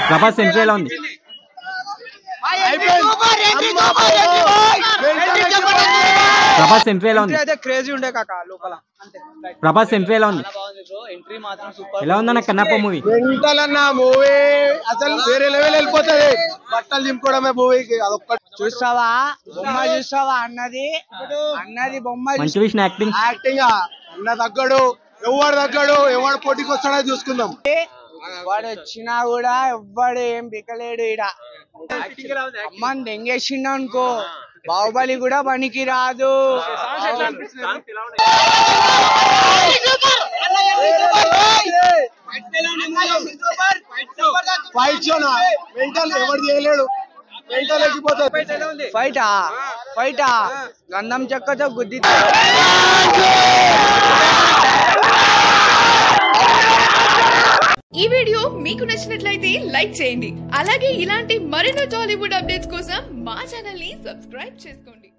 Prabhas entry ఎలా ఉంది? Prabhas entry ఎలా ఉంది? క్రేజీ ఉండే కాక లోపల. ప్రభాస్ ఎంట్రీ ఎలా ఉంది? ఎంట్రీ మాత్రం సూపర్. ఎలా ఉందన్న కన్నప్ప మూవీ? మెంటల్ అన్న మూవీ అసలు వేరే లెవెల్ వెళ్ళిపోతుంది. బట్టలు దింపుకోవడమే మూవీకి. అదొక్కటి చూస్తావా బొమ్మ చూస్తావా అన్నది బొమ్మ. మంచి విషయం యాక్టింగ్ అన్న తగ్గడు, ఎవడు తగ్గడు, ఎవడు పోటీకి వస్తాడో చూసుకుందాం. వాడు వచ్చినా కూడా ఎవ్వడు ఏం బికలేడు ఈడ. అమ్మని దెంగేసిండు అనుకో బాహుబలి కూడా పనికి రాదు. ఫైట్ షోనా మెంటల్ ఎవరు చేయలేడు. మెంటల్ ఎక్కిపోతుంది. ఫైటా గంధం చెక్కతో గుద్ది. ఈ వీడియో మీకు నచ్చినట్లయితే లైక్ చేయండి. అలాగే ఇలాంటి మరిన్ని టాలీవుడ్ అప్డేట్స్ కోసం మా ఛానల్ ని సబ్స్క్రైబ్ చేసుకోండి.